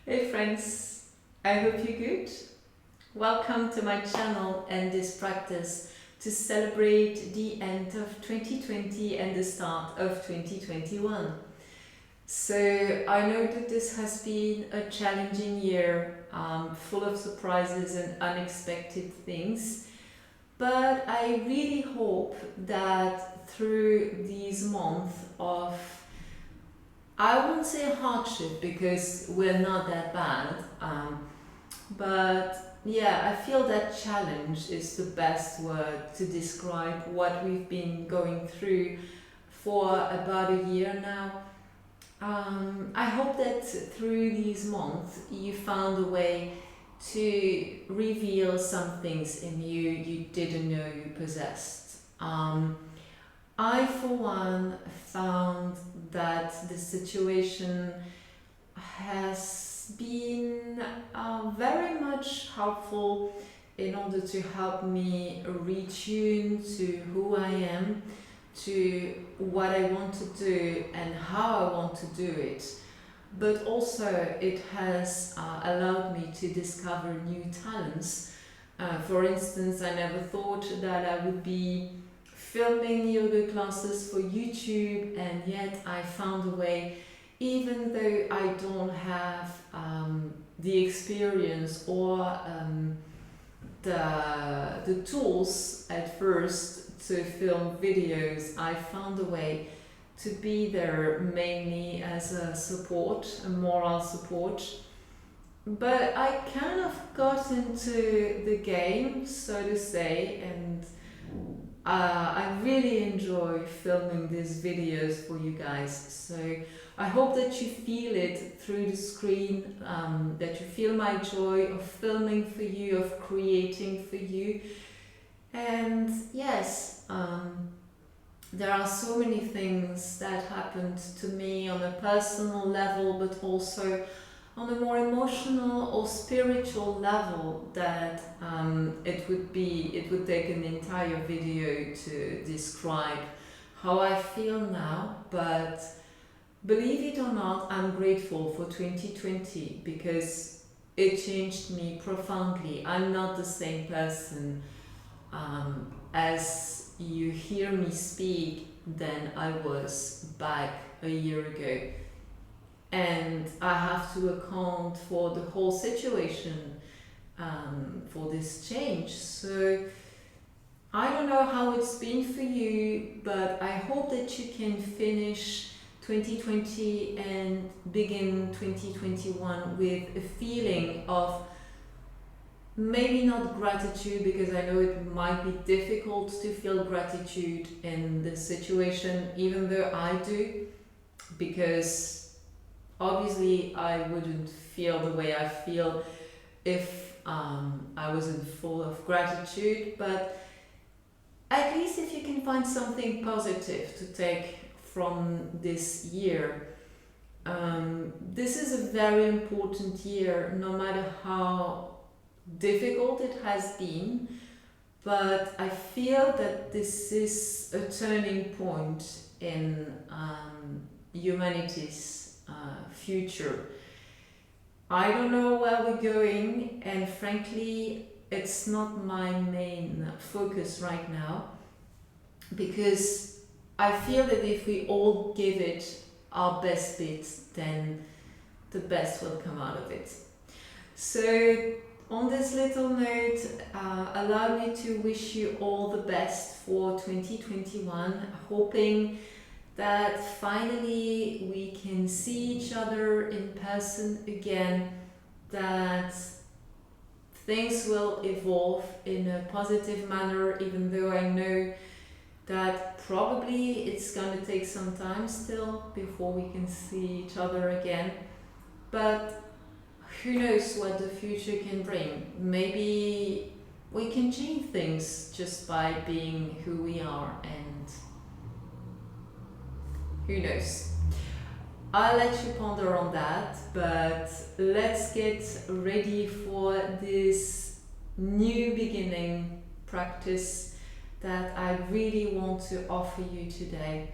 Hey friends, I hope you're good. Welcome to my channel and this practice to celebrate the end of 2020 and the start of 2021. So I know that this has been a challenging year, full of surprises and unexpected things, but I really hope that through these months of, I won't say hardship because we're not that bad, but yeah, I feel that challenge is the best word to describe what we've been going through for about a year now. I hope that through these months you found a way to reveal some things in you you didn't know you possessed. I, for one, found that the situation has been very much helpful in order to help me retune to who I am, to what I want to do and how I want to do it. But also it has allowed me to discover new talents. For instance, I never thought that I would be filming yoga classes for YouTube, and yet I found a way, even though I don't have the experience or the tools at first to film videos. I found a way to be there mainly as a support, a moral support. But I kind of got into the game, so to say, and I really enjoy filming these videos for you guys. So I hope that you feel it through the screen, that you feel my joy of filming for you, of creating for you. And yes, there are so many things that happened to me on a personal level, but also on a more emotional or spiritual level that it would take an entire video to describe how I feel now. But believe it or not, I'm grateful for 2020 because it changed me profoundly. I'm not the same person as you hear me speak than I was back a year ago. And I have to account for the whole situation, for this change. So I don't know how it's been for you, but I hope that you can finish 2020 and begin 2021 with a feeling of maybe not gratitude, because I know it might be difficult to feel gratitude in this situation, even though I do, because obviously I wouldn't feel the way I feel if I wasn't full of gratitude. But at least if you can find something positive to take from this year. This is a very important year, no matter how difficult it has been, but I feel that this is a turning point in humanity's future. I don't know where we're going, and frankly it's not my main focus right now, because I feel that if we all give it our best bit, then the best will come out of it. So on this little note, allow me to wish you all the best for 2021, hoping that finally we can see each other in person again, that things will evolve in a positive manner, even though I know that probably it's going to take some time still before we can see each other again. But who knows what the future can bring? Maybe we can change things just by being who we are, and who knows? I'll let you ponder on that, but let's get ready for this new beginning practice that I really want to offer you today,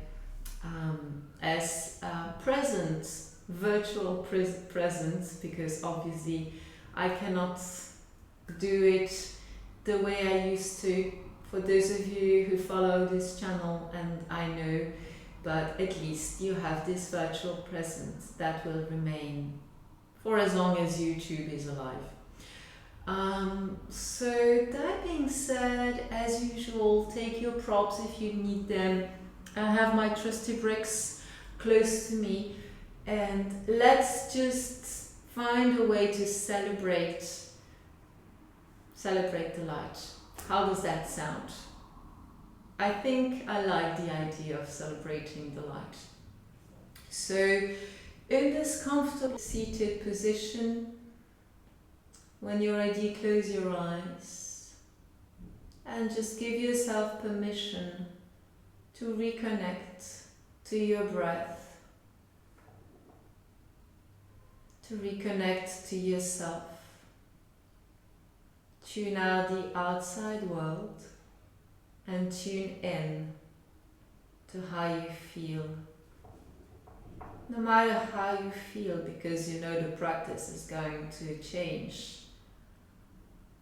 as a present virtual presence, because obviously I cannot do it the way I used to. For those of you who follow this channel, and I know, but at least you have this virtual presence that will remain for as long as YouTube is alive. So that being said, as usual, take your props if you need them. I have my trusty bricks close to me, and let's just find a way to celebrate the light. How does that sound? I think I like the idea of celebrating the light. So in this comfortable seated position, when you're ready, close your eyes and just give yourself permission to reconnect to your breath, to reconnect to yourself. Tune out the outside world and tune in to how you feel. No matter how you feel, because you know the practice is going to change.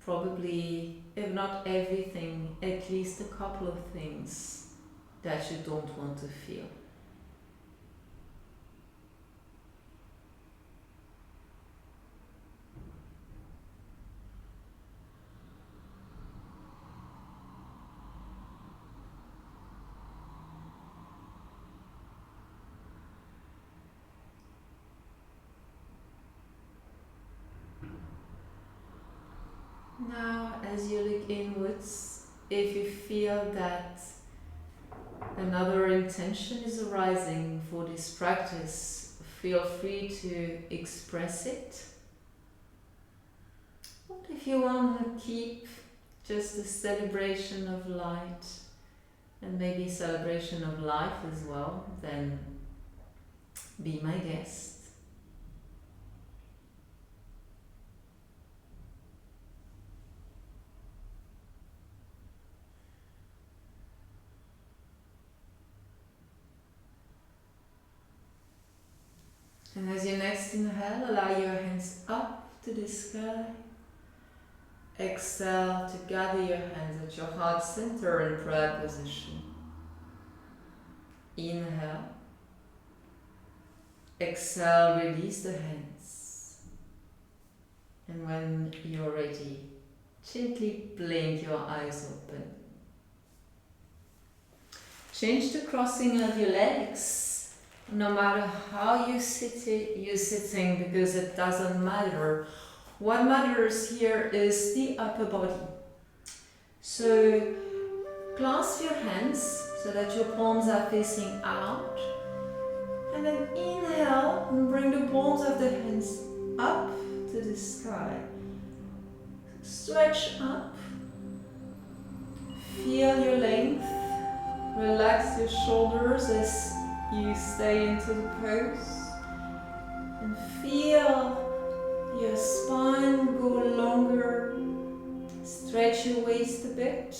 Probably, if not everything, at least a couple of things that you don't want to feel. Now, as you look inwards, if you feel that another intention is arising for this practice, feel free to express it. But if you want to keep just a celebration of light and maybe celebration of life as well, then be my guest. And as you next inhale, allow your hands up to the sky. Exhale to gather your hands at your heart center in prayer position. Inhale. Exhale, release the hands. And when you're ready, gently blink your eyes open. Change the crossing of your legs. No matter how you're sitting, because it doesn't matter. What matters here is the upper body. So clasp your hands so that your palms are facing out. And then inhale and bring the palms of the hands up to the sky. Stretch up. Feel your length. Relax your shoulders as you stay into the pose, and feel your spine go longer. Stretch your waist a bit,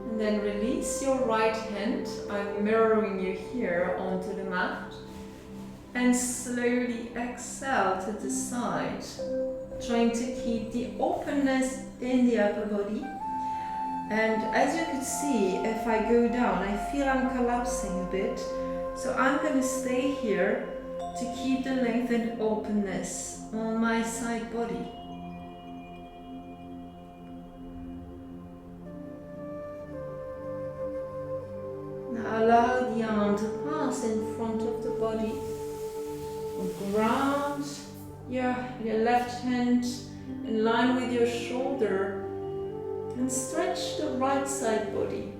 and then release your right hand. I'm mirroring you here onto the mat, and slowly exhale to the side, trying to keep the openness in the upper body. And as you can see, if I go down, I feel I'm collapsing a bit. So I'm going to stay here to keep the length and openness on my side body. Now allow the arm to pass in front of the body. Ground your left hand in line with your shoulder. And stretch the right side body.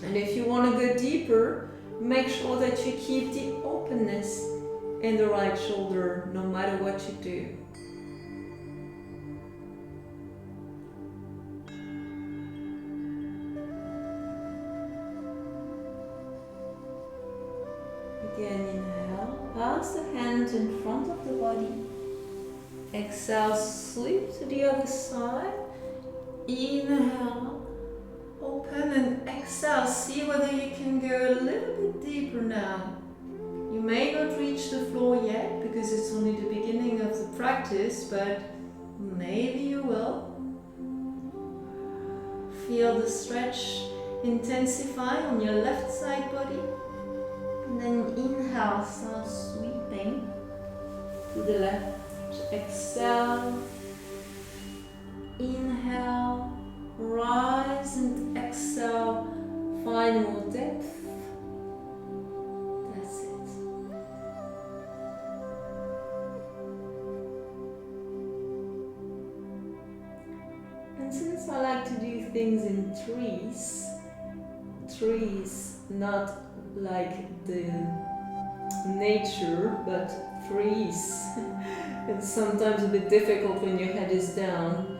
And if you want to go deeper, make sure that you keep the openness in the right shoulder, no matter what you do. Again, inhale, pass the hand in front of the body. Exhale, sweep to the other side. Inhale, open, and exhale. exhale, see whether you can go a little bit deeper now. You may not reach the floor yet because it's only the beginning of the practice, but maybe you will. Feel the stretch intensify on your left side body. And then inhale, start sweeping to the left. Exhale. Inhale, rise, and exhale, find more depth. That's it. And since I like to do things in trees, not like the nature, but threes. It's sometimes a bit difficult when your head is down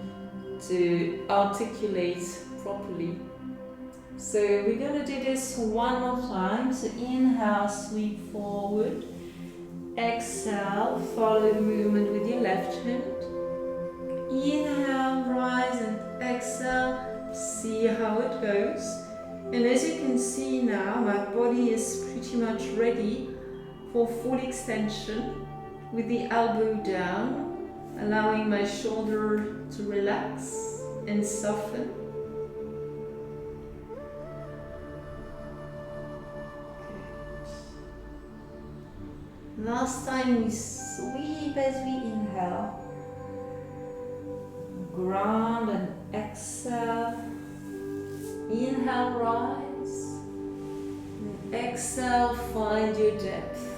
to articulate properly. So we're going to do this one more time. So inhale, sweep forward. Exhale, follow the movement with your left hand. Inhale, rise, and exhale. See how it goes. And as you can see now, my body is pretty much ready for full extension with the elbow down, allowing my shoulder to relax and soften. Good. Last time we sweep as we inhale. Ground and exhale. Inhale, rise. And exhale, find your depth.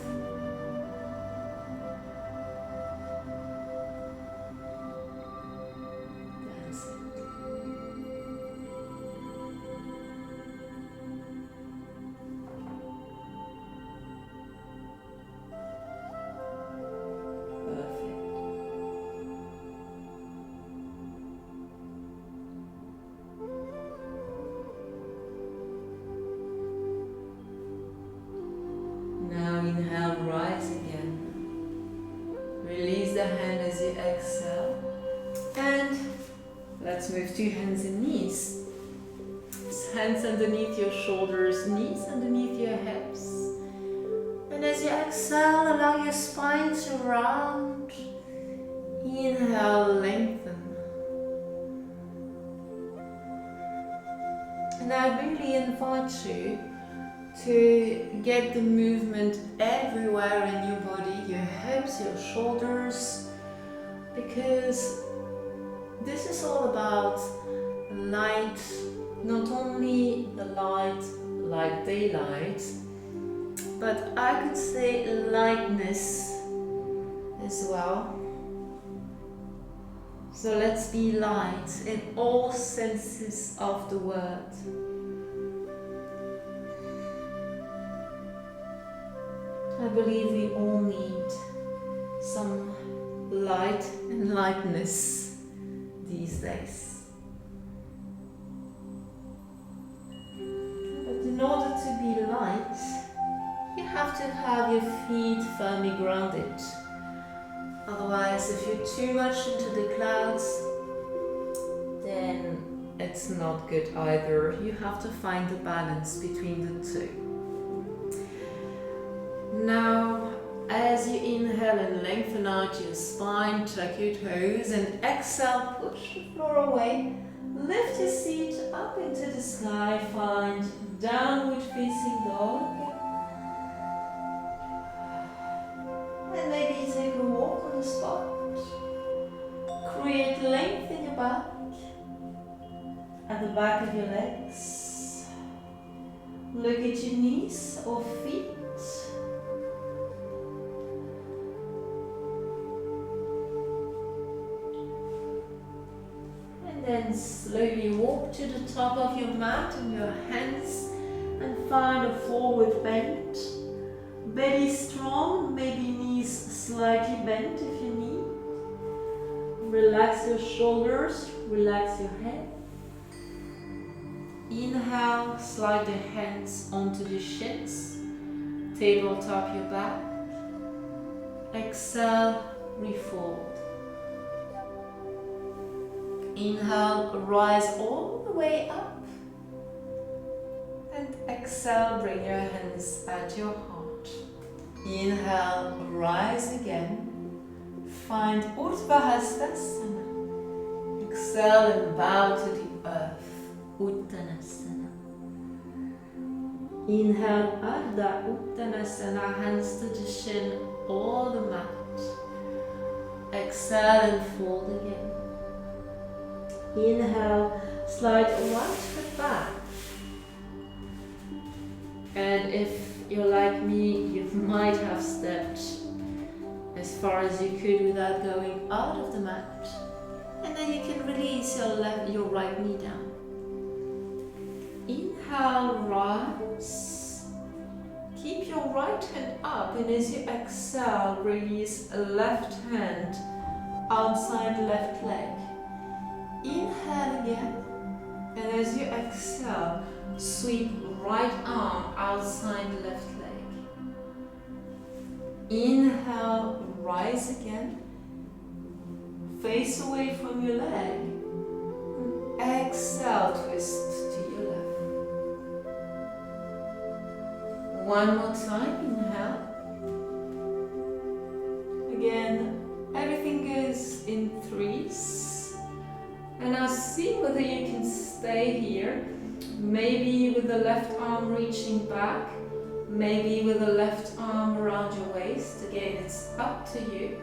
Inhale, rise again. Release the hand as you exhale. And let's move to hands and knees. Hands underneath your shoulders, knees underneath your hips. And as you exhale, allow your spine to round. Inhale, lengthen. And I really invite you to get the movement everywhere in your body, your hips, your shoulders, because this is all about light, not only the light like daylight, but I could say lightness as well. So let's be light in all senses of the word. I believe we all need some light and lightness these days. But in order to be light, you have to have your feet firmly grounded. Otherwise, if you're too much into the clouds, then it's not good either. You have to find the balance between the two. Now, as you inhale and lengthen out your spine, tuck your toes, and exhale, push the floor away. Lift your seat up into the sky, find downward facing dog. And maybe take a walk on the spot. Create length in your back, at the back of your legs. Look at your knees or feet. Then slowly walk to the top of your mat on your hands and find a forward bend. Belly strong, maybe knees slightly bent if you need. Relax your shoulders, relax your head. Inhale, slide the hands onto the shins. Tabletop your back. Exhale, refold. Inhale, rise all the way up. And exhale, bring your hands at your heart. Inhale, rise again. Find Urdhva Hastasana. Exhale and bow to the earth. Uttanasana. Inhale, Ardha Uttanasana, hands to the shin or the mat. Exhale and fold again. Inhale, slide right foot back. And if you're like me, you might have stepped as far as you could without going out of the mat. And then you can release your right knee down. Inhale, rise. Keep your right hand up, and as you exhale, release left hand outside left leg. Inhale again, and as you exhale, sweep right arm outside left leg. Inhale, rise again. Face away from your leg. Exhale, twist to your left. One more time, inhale. Again, everything goes in threes. And now see whether you can stay here. Maybe with the left arm reaching back. Maybe with the left arm around your waist. Again, it's up to you.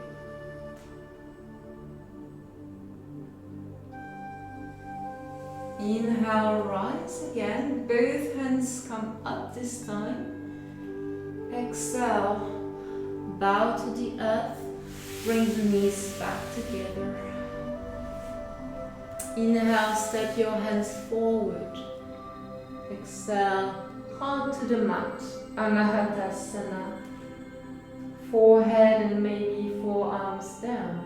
Inhale, rise again. Both hands come up this time. Exhale, bow to the earth. Bring the knees back together. Inhale, step your hands forward. Exhale, heart to the mat. Anahatasana. Forehead and maybe forearms down.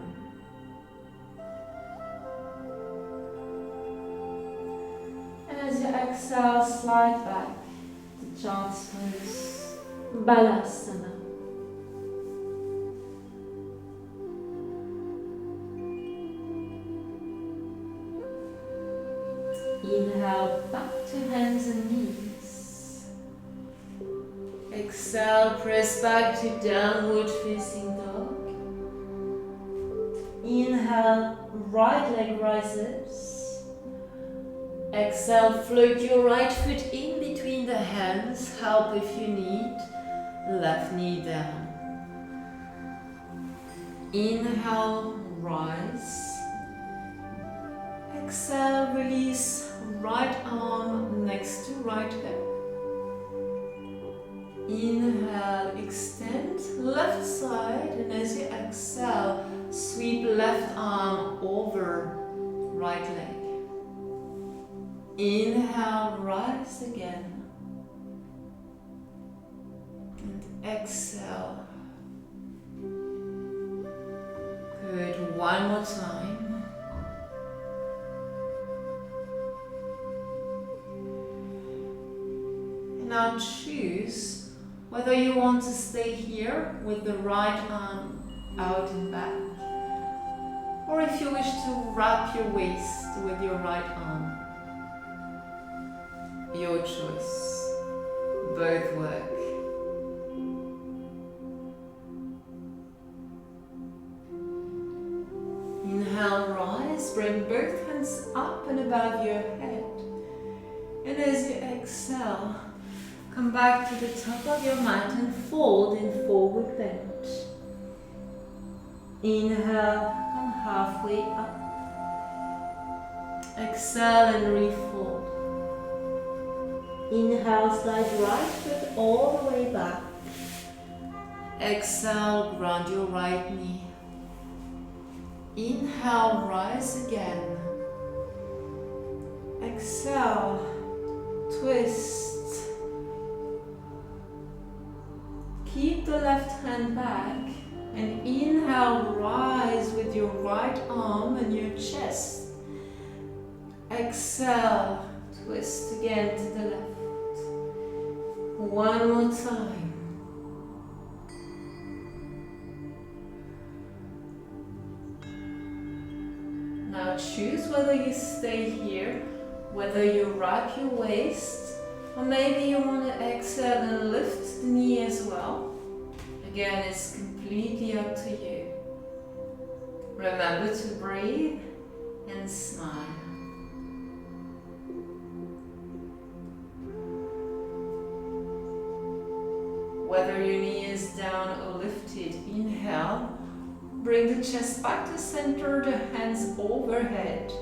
As you exhale, slide back to child's pose, Balasana. Inhale, back to hands and knees. Exhale, press back to downward facing dog. Inhale, right leg rises. Exhale, float your right foot in between the hands. Help if you need. Left knee down. Inhale, rise. Exhale, release right arm next to right hip. Inhale, extend left side, and as you exhale, sweep left arm over right leg. Inhale, rise again. And exhale. Good, one more time. And now choose whether you want to stay here with the right arm out and back, or if you wish to wrap your waist with your right arm. Your choice. Both work. Inhale, rise. Bring both hands up and above your head. And as you exhale, come back to the top of your mat and fold in forward bend. Inhale, come halfway up. Exhale and refold. Inhale, slide right foot all the way back. Exhale, ground your right knee. Inhale, rise again. Exhale, twist. Keep the left hand back and inhale, rise with your right arm and your chest. Exhale, twist again to the left. One more time. Now choose whether you stay here, whether you wrap your waist Or maybe you want to exhale and lift the knee as well. Again, it's completely up to you. Remember to breathe and smile. Whether your knee is down or lifted, inhale. Bring the chest back to center, the hands overhead.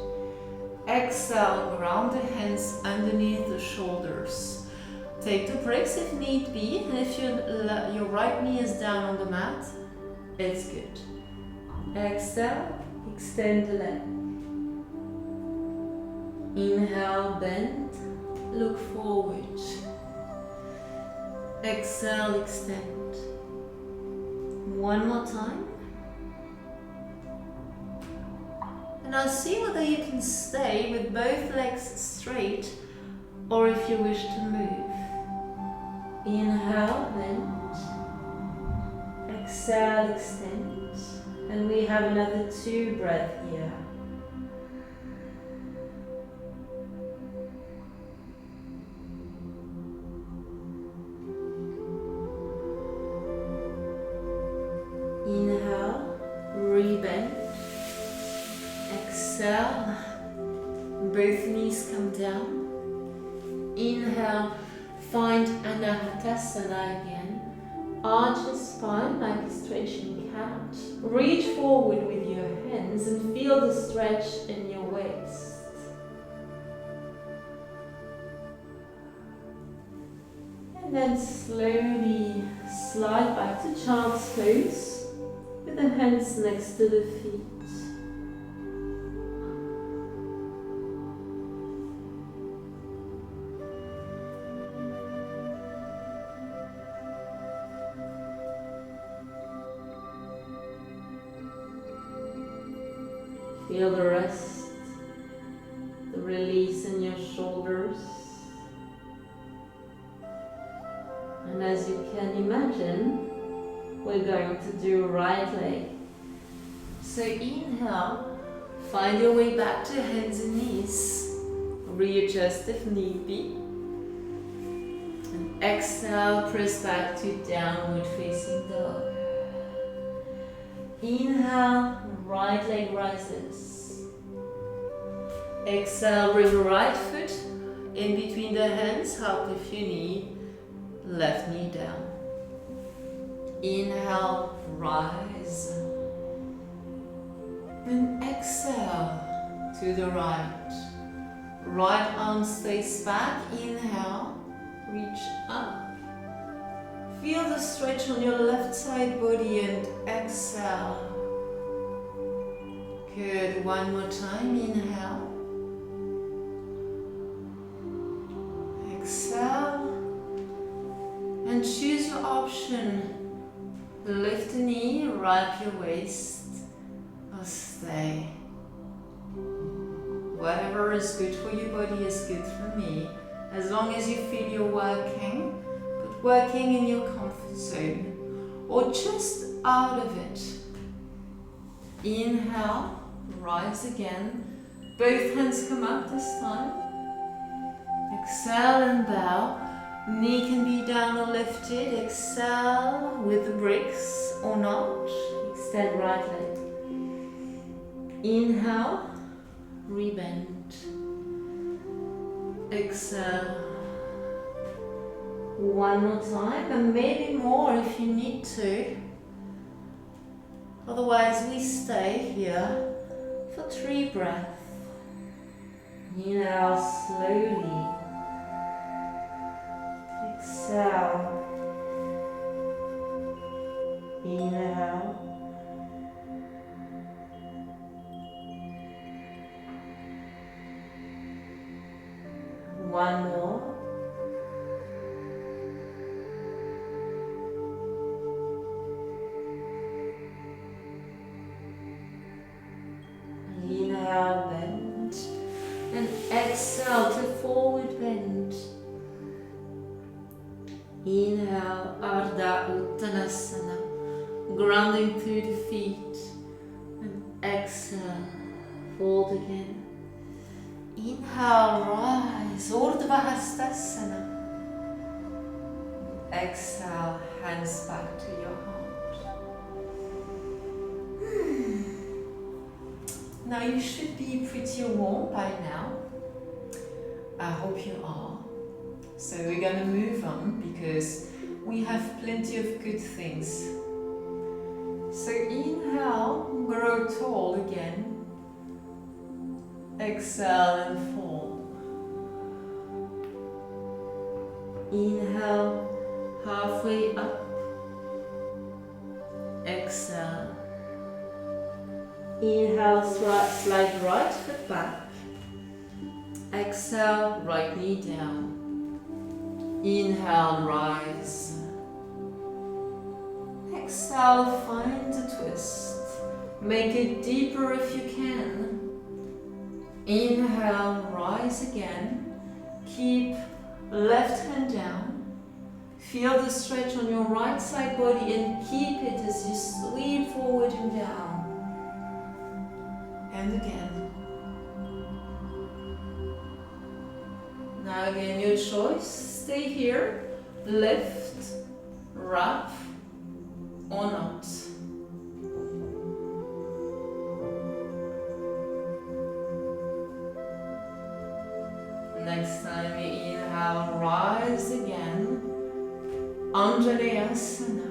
Exhale, ground the hands underneath the shoulders. Take the breaks if need be, and if your right knee is down on the mat, it's good. Exhale, extend the leg. Inhale, bend, look forward. Exhale, extend. One more time. And now see whether you can stay with both legs straight or if you wish to move. Inhale, bend. Exhale, extend. And we have another 2 breaths here. Inhale, rebend. Exhale, both knees come down. Inhale, find Anahatasana again. Arch the spine like a stretching cat. Reach forward with your hands and feel the stretch in your waist. And then slowly slide back to child's pose with the hands next to the feet. Feel the rest, the release in your shoulders. And as you can imagine, we're going to do right leg. So inhale, find your way back to hands and knees. Readjust if need be. And exhale, press back to downward facing dog. Inhale, right leg rises. Exhale, bring the right foot in between the hands, help if you need. Left knee down. Inhale, rise. And exhale to the right. Right arm stays back. Inhale, reach up. Feel the stretch on your left side body and exhale. Good, one more time, inhale. Exhale. And choose your option. Lift the knee, wrap your waist, or stay. Whatever is good for your body is good for me. As long as you feel you're working, but working in your comfort zone, or just out of it. Inhale, rise again. Both hands come up this time. Exhale and bow. Knee can be down or lifted. Exhale with the bricks or not. Extend right leg. Inhale, rebend. Exhale. One more time, and maybe more if you need to. Otherwise, we stay here for 3 breaths. Inhale slowly. Exhale. Inhale. One more. Inhale, bend. And exhale to forward bend. Inhale, Ardha Uttanasana, grounding through the feet. And exhale, fold again. Inhale, rise, Urdhva Hastasana. Exhale, hands back to your heart. Now you should be pretty warm by now. I hope you are. So we're gonna move on because we have plenty of good things. So inhale, grow tall again. Exhale and fall. Inhale, halfway up. Exhale. Inhale, slide right foot back. Exhale, right knee down. Inhale, rise. Exhale, find a twist. Make it deeper if you can. Inhale, rise again. Keep left hand down. Feel the stretch on your right side body and keep it as you sweep forward and down. And again. Now again, your choice. Stay here, lift, wrap, or not. Next time you inhale, rise again, Anjali Asana.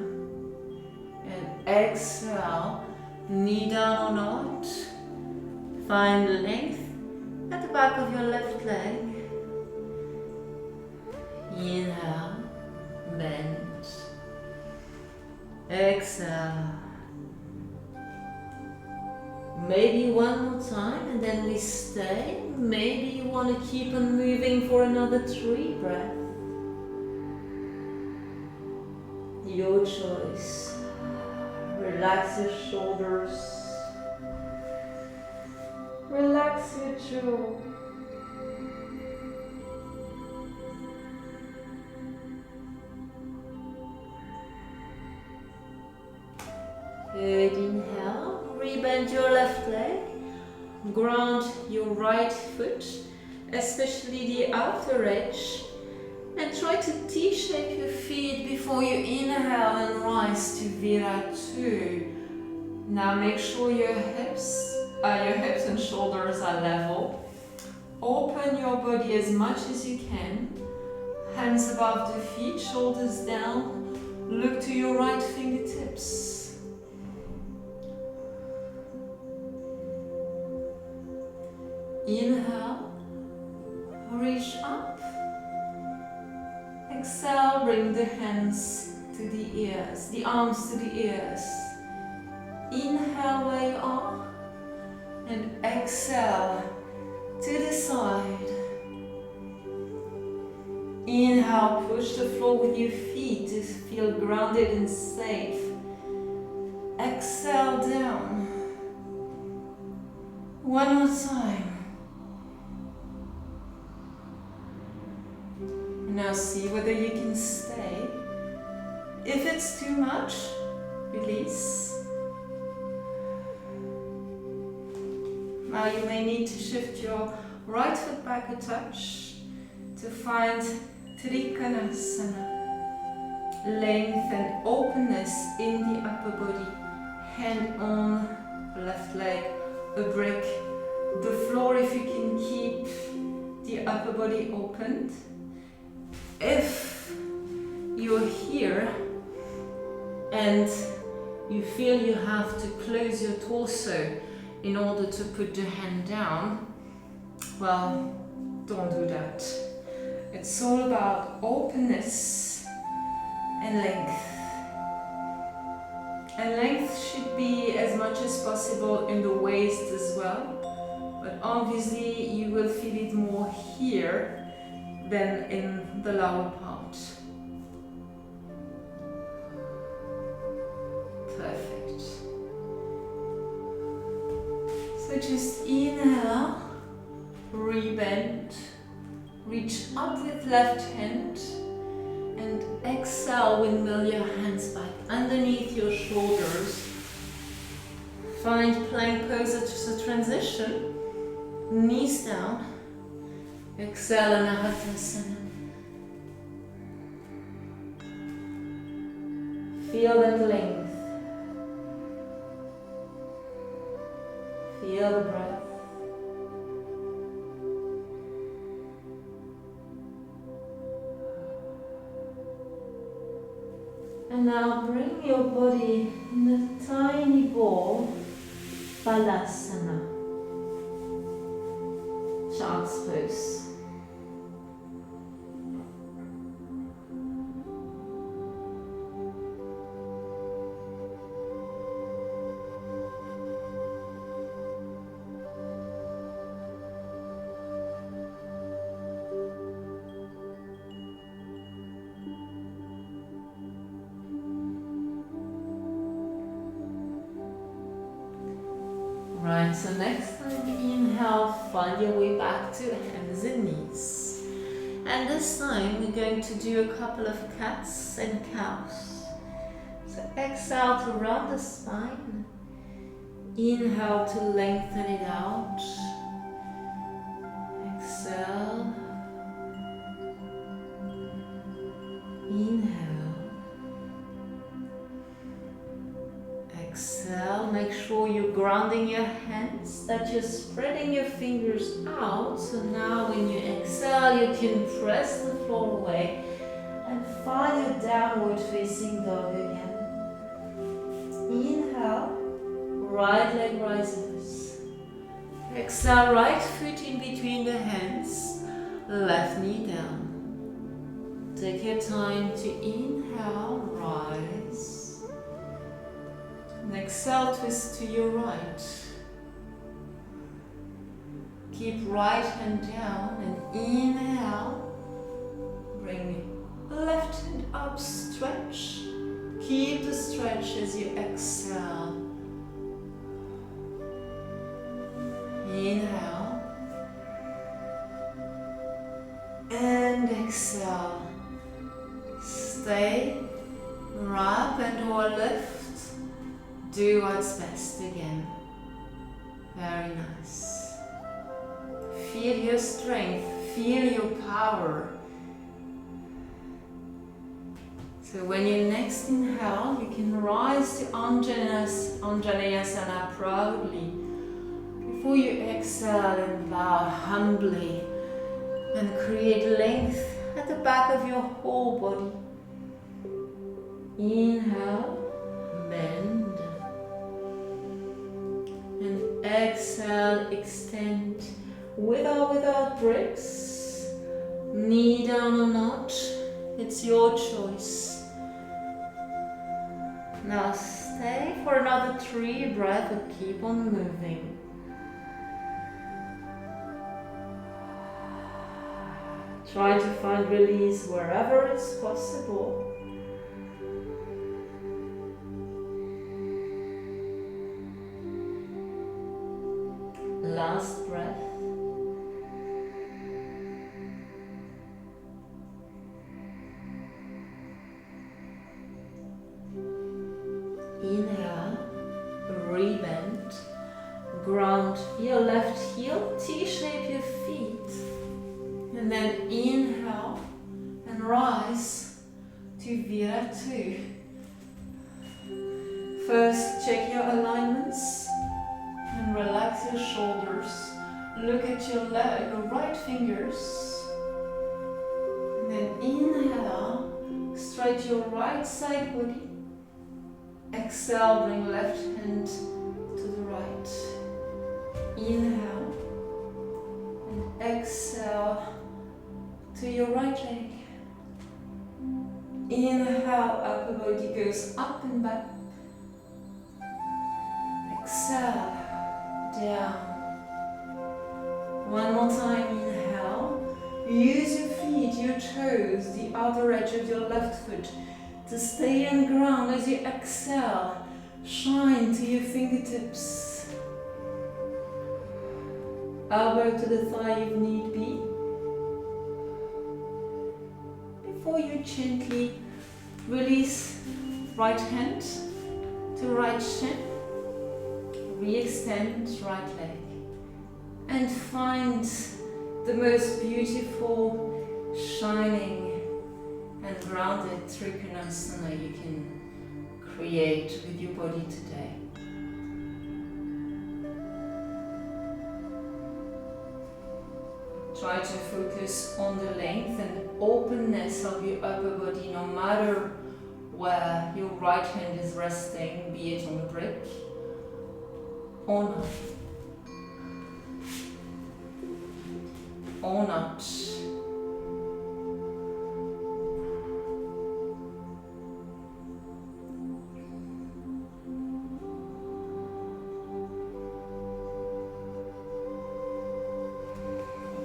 And exhale, knee down or not. Find length at the back of your left leg. Inhale, bend. Exhale. Maybe one more time and then we stay. Maybe you want to keep on moving for another 3 breaths. Your choice. Relax your shoulders. Relax your jaw. Good, inhale, rebend your left leg, ground your right foot, especially the outer edge, and try to T-shape your feet before you inhale and rise to Viratu. Now make sure your hips and shoulders are level. Open your body as much as you can, hands above the feet, shoulders down, look to your right fingertips. Inhale, reach up. Exhale, bring the hands to the ears, the arms to the ears. Inhale where you are, and exhale to the side. Inhale, push the floor with your feet to feel grounded and safe. Exhale down. One more time. Now see whether you can stay. If it's too much, release. Now you may need to shift your right foot back a touch to find Trikonasana. Length and openness in the upper body. Hand on left leg, a break. The floor if you can keep the upper body opened. If you're here and you feel you have to close your torso in order to put the hand down, well, don't do that. It's all about openness and length. And length should be as much as possible in the waist as well, but obviously you will feel it more here than in the lower part. Perfect. So just inhale, rebend, reach up with left hand, and exhale, windmill your hands back underneath your shoulders. Find plank pose as a transition, knees down. Exhale, Anahatasana. Feel that length. Feel the breath. And now bring your body in a tiny ball, Balasana, child's pose. Right, so next time you inhale, find your way back to hands and knees. And this time we're going to do a couple of cats and cows. So exhale to round the spine. Inhale to lengthen it out. Exhale. Inhale. Exhale, make sure you're grounding your hands, that you're spreading your fingers out. So now when you exhale, you can press the floor away and find your downward facing dog again. Inhale, right leg rises. Exhale, right foot in between the hands, left knee down. Take your time to inhale, rise. And exhale, twist to your right. Keep right hand down and inhale. Bring left hand up, stretch. Keep the stretch as you exhale. Inhale. And exhale. Stay, wrap and or lift. Do what's best again. Very nice. Feel your strength, feel your power. So when you next inhale, you can rise to Anjaneyasana proudly. Before you exhale and bow humbly and create length at the back of your whole body. Inhale, bend. And exhale, extend with or without breaks. Knee down or not, it's your choice. Now stay for another 3 breaths and keep on moving. Try to find release wherever it's possible. Last breath. Inhale, rebend, ground your left heel, T-shape your feet, and then inhale and rise to Viratu. First, check your alignments. And relax your shoulders. Look at your right fingers. And then inhale, stretch your right side body. Exhale, bring left hand to the right. Inhale. And exhale to your right leg. Inhale, upper body goes up and back. Exhale. Down. One more time, inhale. Use your feet, your toes, the outer edge of your left foot to stay on ground as you exhale. Shine to your fingertips. Elbow to the thigh if need be. Before you gently release right hand to right shin. Re-extend right leg and find the most beautiful, shining and grounded Trikonasana you can create with your body today. Try to focus on the length and openness of your upper body, no matter where your right hand is resting, be it on a brick or not. Or not.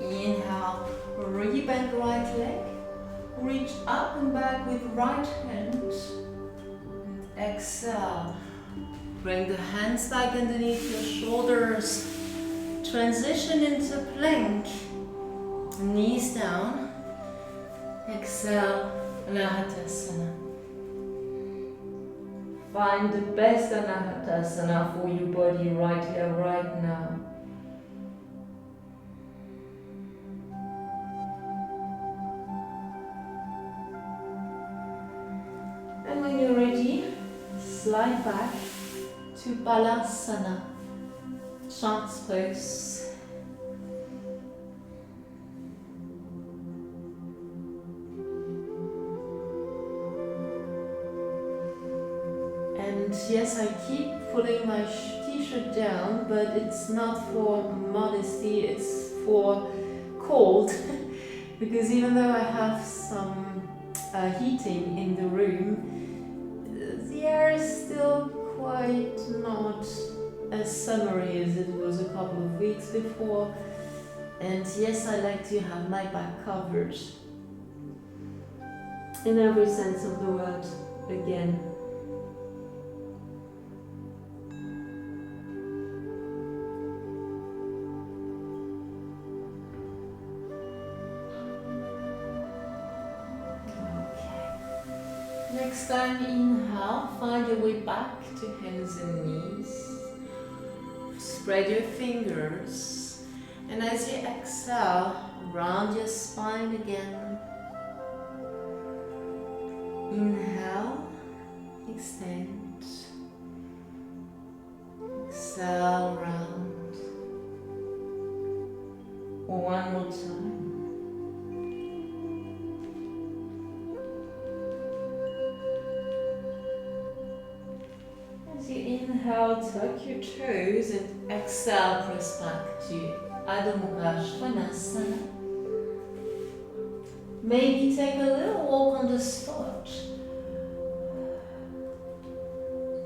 Inhale, rebend right leg, reach up and back with right hand. And exhale, bring the hands back underneath your shoulders. Transition into plank. Knees down. Exhale, Anahatasana. Find the best Anahatasana for your body right here, right now. And when you're ready, slide back to Balasana, child's pose. And yes, I keep pulling my t-shirt down, but it's not for modesty, it's for cold. Because even though I have some heating in the room, the air is still quite not as summery as it was a couple of weeks before. And yes, I like to have my back covered. In every sense of the word, again. Next time, inhale, find your way back to hands and knees. Spread your fingers. And as you exhale, round your spine again. Inhale, extend. Exhale, round. One more time. Inhale, tuck your toes and exhale, press back to Adho Mukha Svanasana. Maybe take a little walk on the spot.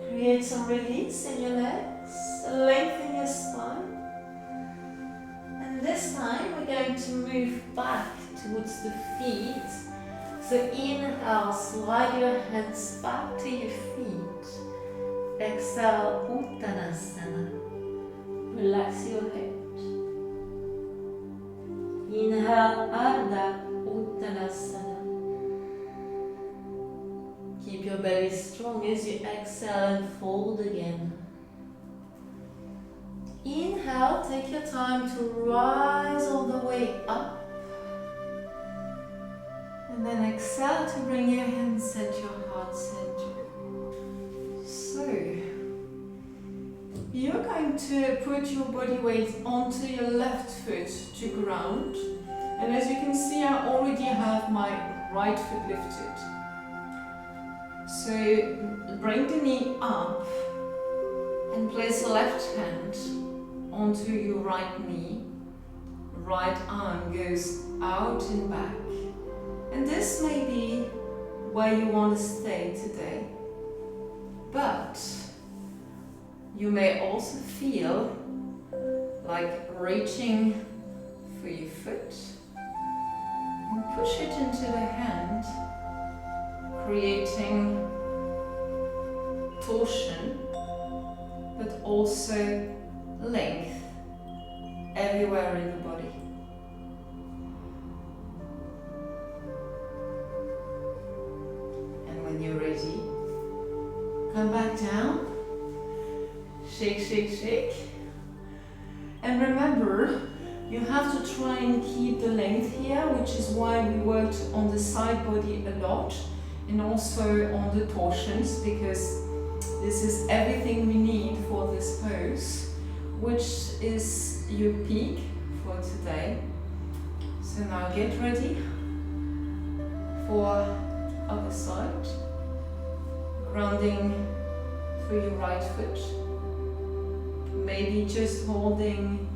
Create some release in your legs, lengthen your spine. And this time we're going to move back towards the feet. So inhale, slide your hands back to your feet. Exhale, Uttanasana. Relax your head. Inhale, Ardha Uttanasana. Keep your belly strong as you exhale and fold again. Inhale, take your time to rise all the way up. And then exhale to bring your hands at your heart center. So, you're going to put your body weight onto your left foot to ground. And as you can see, I already have my right foot lifted. So, bring the knee up and place the left hand onto your right knee. Right arm goes out and back. And this may be where you want to stay today. But you may also feel like reaching for your foot and push it into the hand, creating torsion, but also length everywhere in the body. And when you're ready, come back down, shake, shake, shake. And remember, you have to try and keep the length here, which is why we worked on the side body a lot and also on the torsions, because This is everything we need for this pose, which is your peak for today. So now get ready for other side. Grounding through your right foot. Maybe just holding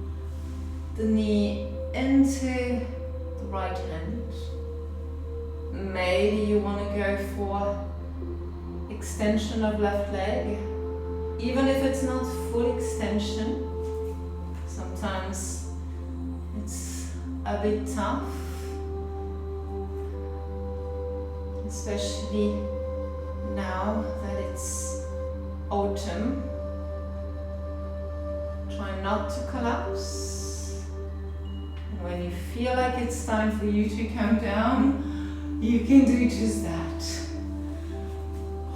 the knee into the right hand. Maybe you want to go for extension of left leg, even if it's not full extension. Sometimes it's a bit tough, especially now that it's autumn. Try not to collapse. And when you feel like it's time for you to come down, you can do just that.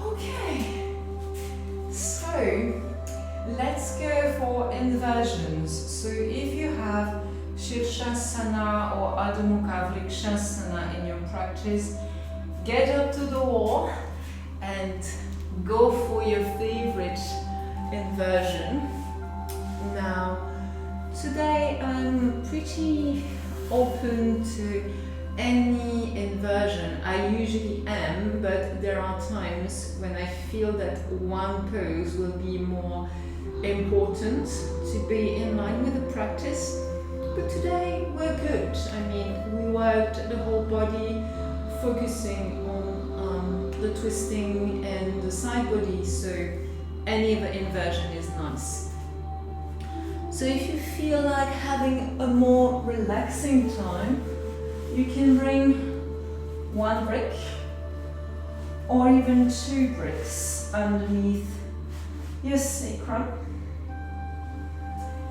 Okay, so let's go for inversions. So if you have Shirshasana or Adho Mukha Vrikshasana in your practice, get up to the wall and go for your favorite inversion. Now, today I'm pretty open to any inversion. I usually am, but there are times when I feel that one pose will be more important to be in line with the practice. But today we're good. I mean, we worked the whole body, focusing on the twisting and the side body, so any other inversion is nice. So if you feel like having a more relaxing time, you can bring one brick or even 2 bricks underneath your sacrum.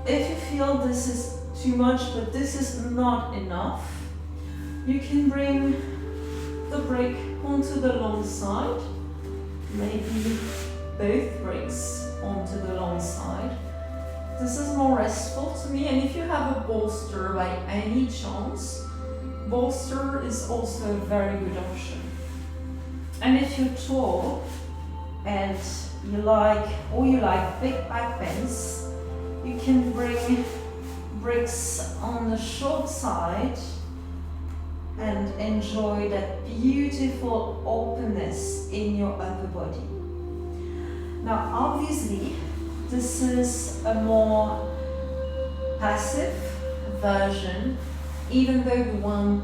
If you feel this is too much, but this is not enough, you can bring the brick onto the long side, maybe both bricks onto the long side. This is more restful to me, and if you have a bolster by any chance, bolster is also a very good option. And if you're tall and you like big back bends, you can bring bricks on the short side and enjoy that beautiful openness in your upper body. Now obviously this is a more passive version, even though the one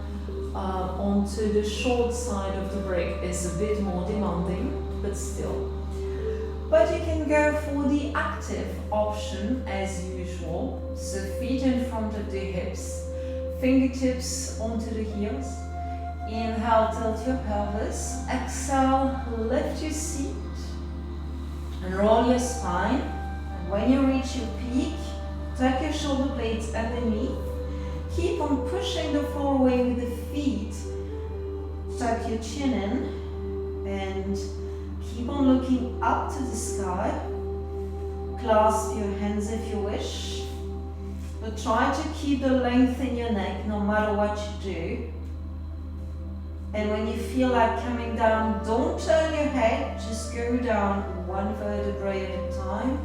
onto the short side of the brick is a bit more demanding, but still. But you can go for the active option as usual. So feet in front of the hips, fingertips onto the heels. Inhale, tilt your pelvis. Exhale, lift your seat and roll your spine. And when you reach your peak, tuck your shoulder blades underneath. Keep on pushing the floor away with the feet. Tuck your chin in and keep on looking up to the sky. Clasp your hands if you wish. But try to keep the length in your neck no matter what you do. And when you feel like coming down, don't turn your head, just go down one vertebrae at a time.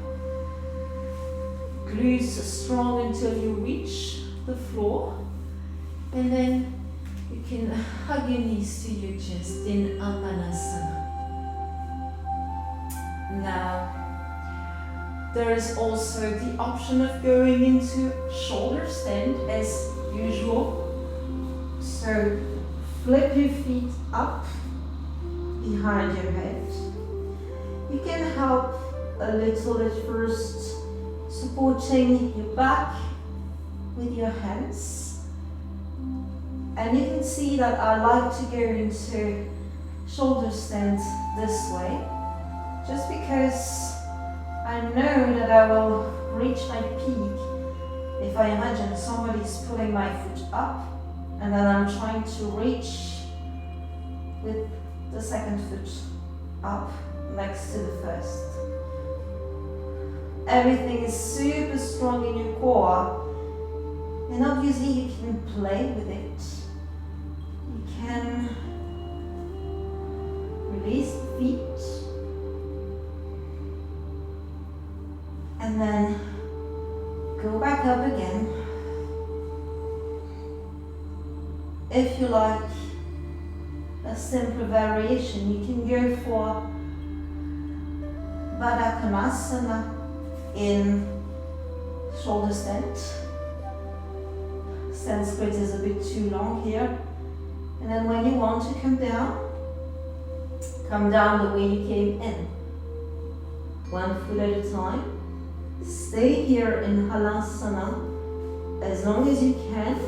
Glutes strong until you reach the floor, and then you can hug your knees to your chest in Amanasana. Now, there is also the option of going into shoulder stand as usual. So flip your feet up behind your head. You can help a little at first, supporting your back with your hands. And you can see that I like to go into shoulder stand this way, just because I know that I will reach my peak if I imagine somebody's pulling my foot up and then I'm trying to reach with the second foot up next to the first. Everything is super strong in your core, and obviously you can play with it. You can release the feet if you like a simple variation, you can go for Baddha in shoulder stand. Sanskrit is a bit too long here. And then when you want to come down the way you came in. One foot at a time. Stay here in Halasana as long as you can.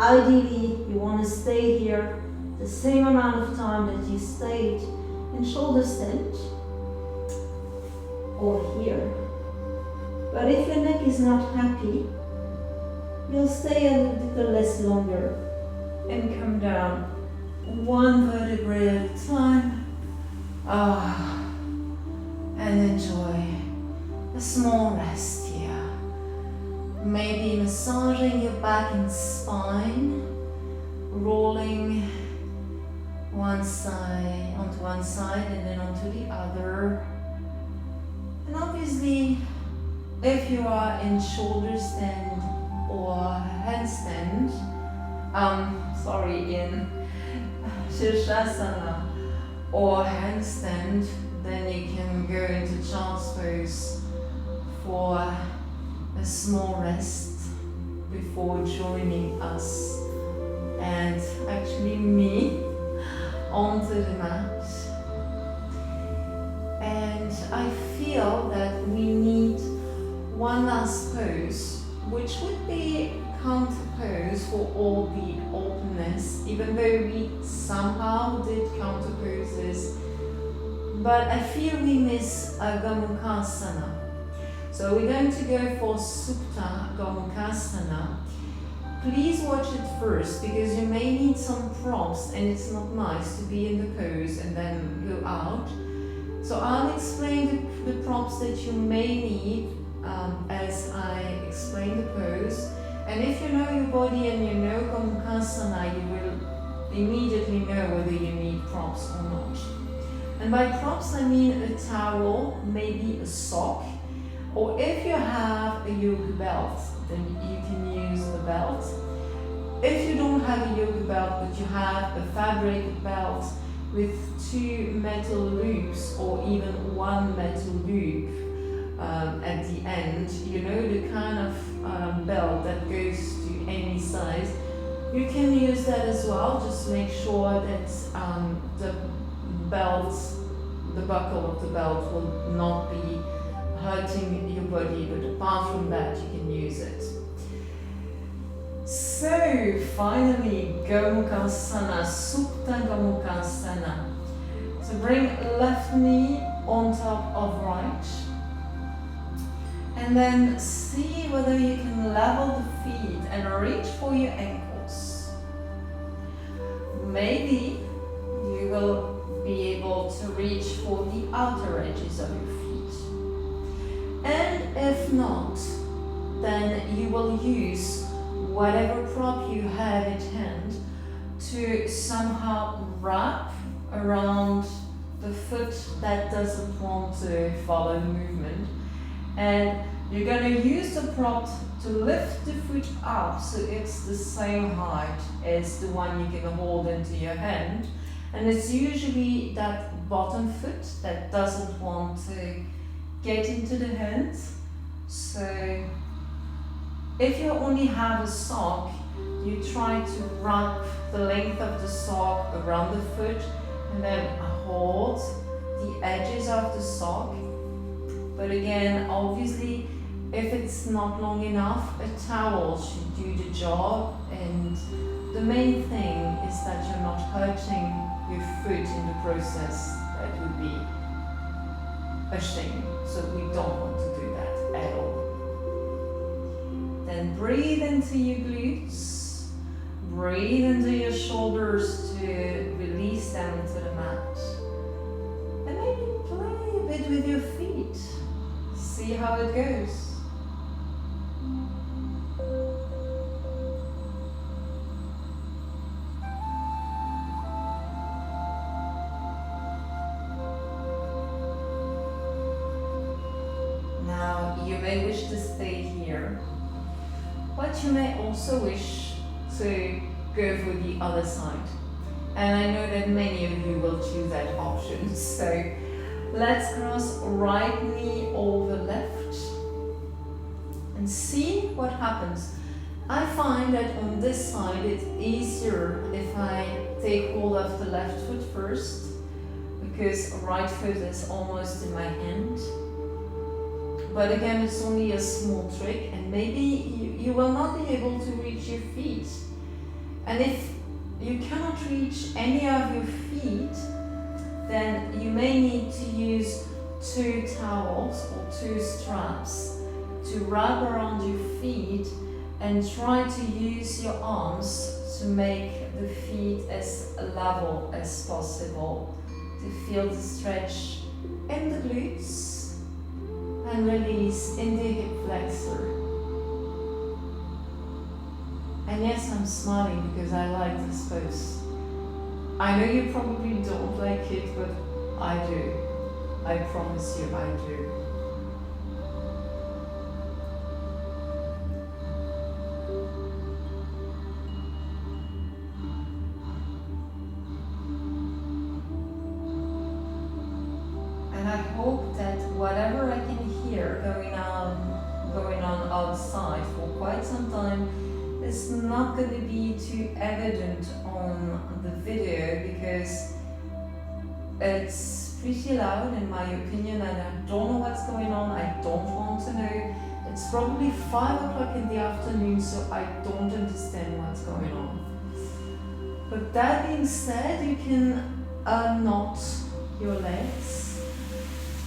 Ideally, you want to stay here the same amount of time that you stayed in shoulder stand or here. But if your neck is not happy, you'll stay a little less longer and come down one vertebrae at a time. And enjoy a small rest here. Maybe massaging your back and spine, rolling one side onto one side and then onto the other. And obviously, if you are in shoulder stand or handstand, in Shirshasana or handstand, then you can go into child's pose for a small rest before joining us and actually me onto the mat. And I feel that we need one last pose, which would be counter pose for all the openness, even though we somehow did counter poses, but I feel we miss a Gomukhasana. So we're going to go for Supta Gomukhasana. Please watch it first because you may need some props and it's not nice to be in the pose and then go out. So I'll explain the props that you may need as I explain the pose. And if you know your body and you know Gomukhasana, you will immediately know whether you need props or not. And by props I mean a towel, maybe a sock, or if you have a yoga belt, then you can use a belt. If you don't have a yoga belt but you have a fabric belt with 2 metal loops or even 1 metal loop at the end, you know, the kind of belt that goes to any size, you can use that as well. Just make sure that the buckle of the belt will not be hurting your body, but apart from that you can use it. So finally, Gomukhasana, Supta Gomukhasana. So bring left knee on top of right. And then see whether you can level the feet and reach for your ankles. Maybe you will be able to reach for the outer edges of your feet. And if not, then you will use whatever prop you have at hand to somehow wrap around the foot that doesn't want to follow the movement. And you're going to use the prop to lift the foot up so it's the same height as the one you can hold into your hand. And it's usually that bottom foot that doesn't want to get into the hand. So if you only have a sock, you try to wrap the length of the sock around the foot and then hold the edges of the sock. But again, obviously, if it's not long enough, a towel should do the job. And the main thing is that you're not hurting your foot in the process. That would be a shame. So we don't want to do that at all. Then breathe into your glutes. Breathe into your shoulders to release them into the mat. And maybe play a bit with your feet. See how it goes. Now, you may wish to stay here, but you may also wish to go for the other side. And I know that many of you will choose that option. So let's cross right knee over left and see what happens. I find that on this side it's easier if I take hold of the left foot first, because right foot is almost in my hand. But again, it's only a small trick, and maybe you will not be able to reach your feet. And if you cannot reach any of your feet, then you may need to use 2 towels or 2 straps to wrap around your feet and try to use your arms to make the feet as level as possible, to feel the stretch in the glutes and release in the hip flexor. And yes, I'm smiling because I like this pose. I know you probably don't like it, but I do. I promise you I do. And I hope that whatever I can hear going on outside for quite some time is not going to be too evident on the video, because it's pretty loud in my opinion, and I don't know what's going on. I don't want to know. It's probably 5 o'clock in the afternoon, so I don't understand what's going on. But that being said, you can unknot your legs,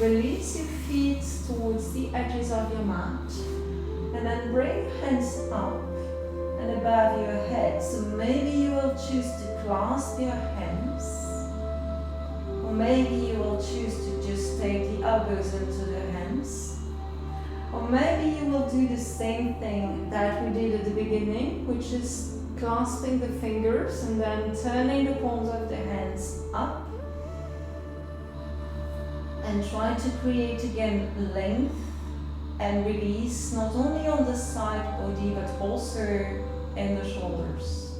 release your feet towards the edges of your mat, and then bring your hands up and above your head. So maybe you will choose to clasp your hands, or maybe you will choose to just take the elbows into the hands, or maybe you will do the same thing that we did at the beginning, which is clasping the fingers and then turning the palms of the hands up and try to create again length and release, not only on the side body but also in the shoulders.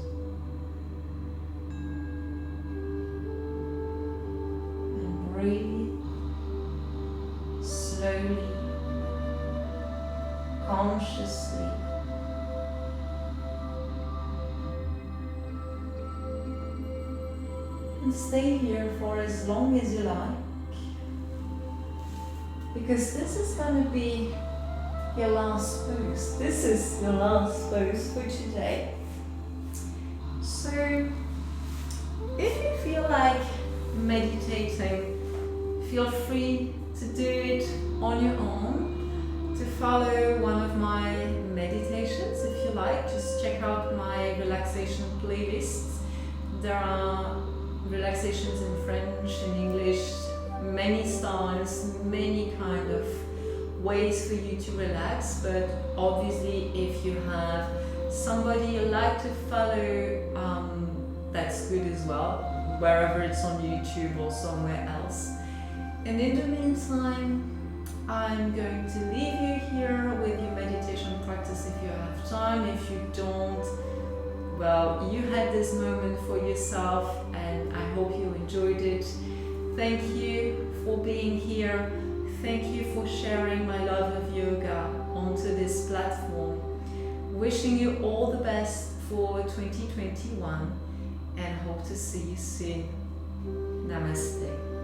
And breathe slowly, consciously. And stay here for as long as you like, because this is going to be your last pose. This is your last pose for today. So if you feel like meditating, feel free to do it on your own, to follow one of my meditations if you like. Just check out my relaxation playlists. There are relaxations in French, in English, many styles, many kind of ways for you to relax. But obviously if you have somebody you like to follow, that's good as well, wherever it's on YouTube or somewhere else. And in the meantime, I'm going to leave you here with your meditation practice if you have time. If you don't, well, you had this moment for yourself and I hope you enjoyed it. Thank you for being here. Thank you for sharing my love of yoga onto this platform. Wishing you all the best for 2021 and hope to see you soon. Namaste.